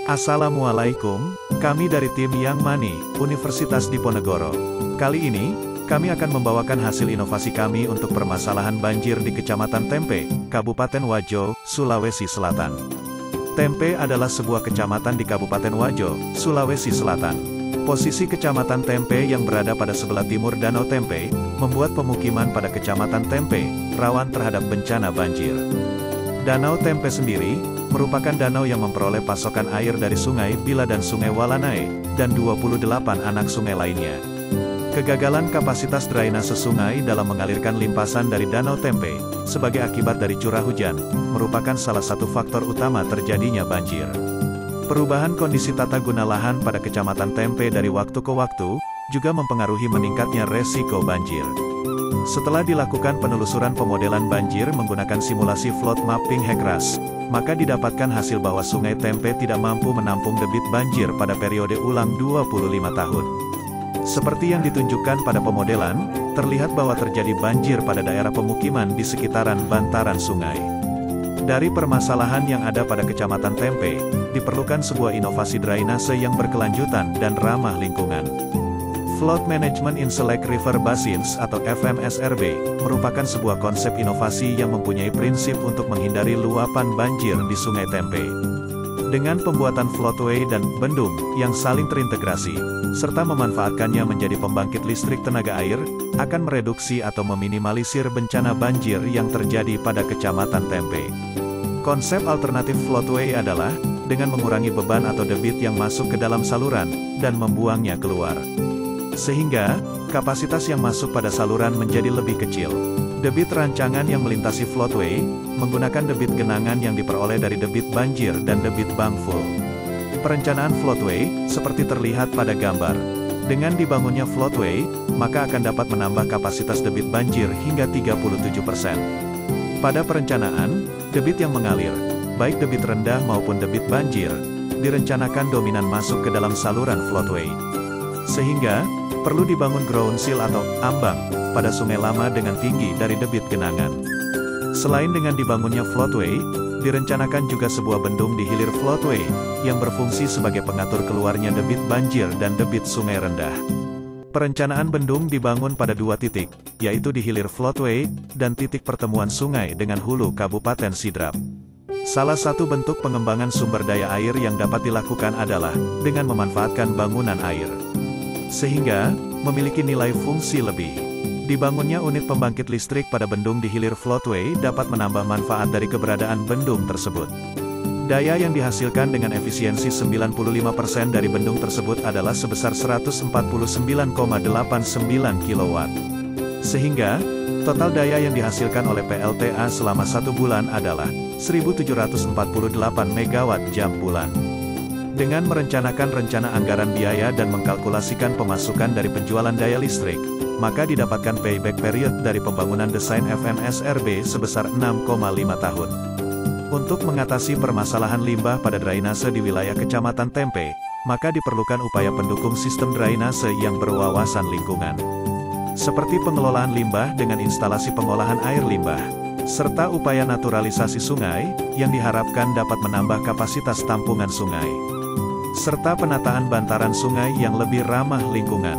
Assalamualaikum, kami dari tim Yang Mani, Universitas Diponegoro. Kali ini, kami akan membawakan hasil inovasi kami untuk permasalahan banjir di Kecamatan Tempe, Kabupaten Wajo, Sulawesi Selatan. Tempe adalah sebuah kecamatan di Kabupaten Wajo, Sulawesi Selatan. Posisi Kecamatan Tempe yang berada pada sebelah timur Danau Tempe, membuat pemukiman pada Kecamatan Tempe, rawan terhadap bencana banjir. Danau Tempe sendiri, merupakan danau yang memperoleh pasokan air dari Sungai Bila dan Sungai Walanae, dan 28 anak sungai lainnya. Kegagalan kapasitas drainase sungai dalam mengalirkan limpasan dari Danau Tempe, sebagai akibat dari curah hujan, merupakan salah satu faktor utama terjadinya banjir. Perubahan kondisi tata guna lahan pada Kecamatan Tempe dari waktu ke waktu, juga mempengaruhi meningkatnya resiko banjir. Setelah dilakukan penelusuran pemodelan banjir menggunakan simulasi flood mapping HECRAS, maka didapatkan hasil bahwa Sungai Tempe tidak mampu menampung debit banjir pada periode ulang 25 tahun. Seperti yang ditunjukkan pada pemodelan, terlihat bahwa terjadi banjir pada daerah pemukiman di sekitaran bantaran sungai. Dari permasalahan yang ada pada Kecamatan Tempe, diperlukan sebuah inovasi drainase yang berkelanjutan dan ramah lingkungan. Flood Management in Select River Basins atau FMSRB, merupakan sebuah konsep inovasi yang mempunyai prinsip untuk menghindari luapan banjir di Sungai Tempe. Dengan pembuatan floodway dan bendung yang saling terintegrasi, serta memanfaatkannya menjadi pembangkit listrik tenaga air, akan mereduksi atau meminimalisir bencana banjir yang terjadi pada Kecamatan Tempe. Konsep alternatif floodway adalah, dengan mengurangi beban atau debit yang masuk ke dalam saluran, dan membuangnya keluar. Sehingga, kapasitas yang masuk pada saluran menjadi lebih kecil. Debit rancangan yang melintasi floodway, menggunakan debit genangan yang diperoleh dari debit banjir dan debit bank full. Perencanaan floodway, seperti terlihat pada gambar. Dengan dibangunnya floodway, maka akan dapat menambah kapasitas debit banjir hingga 37%. Pada perencanaan, debit yang mengalir, baik debit rendah maupun debit banjir, direncanakan dominan masuk ke dalam saluran floodway. Sehingga, perlu dibangun ground seal atau ambang pada sungai lama dengan tinggi dari debit genangan. Selain dengan dibangunnya floodway, direncanakan juga sebuah bendung di hilir floodway, yang berfungsi sebagai pengatur keluarnya debit banjir dan debit sungai rendah. Perencanaan bendung dibangun pada dua titik, yaitu di hilir floodway, dan titik pertemuan sungai dengan hulu Kabupaten Sidrap. Salah satu bentuk pengembangan sumber daya air yang dapat dilakukan adalah, dengan memanfaatkan bangunan air. Sehingga, memiliki nilai fungsi lebih. Dibangunnya unit pembangkit listrik pada bendung di hilir floodway dapat menambah manfaat dari keberadaan bendung tersebut. Daya yang dihasilkan dengan efisiensi 95% dari bendung tersebut adalah sebesar 149,89 kW. Sehingga, total daya yang dihasilkan oleh PLTA selama 1 bulan adalah 1.748 MW jam bulan. Dengan merencanakan rencana anggaran biaya dan mengkalkulasikan pemasukan dari penjualan daya listrik, maka didapatkan payback period dari pembangunan desain FMSRB sebesar 6,5 tahun. Untuk mengatasi permasalahan limbah pada drainase di wilayah Kecamatan Tempe, maka diperlukan upaya pendukung sistem drainase yang berwawasan lingkungan. Seperti pengelolaan limbah dengan instalasi pengolahan air limbah, serta upaya naturalisasi sungai, yang diharapkan dapat menambah kapasitas tampungan sungai. Serta penataan bantaran sungai yang lebih ramah lingkungan.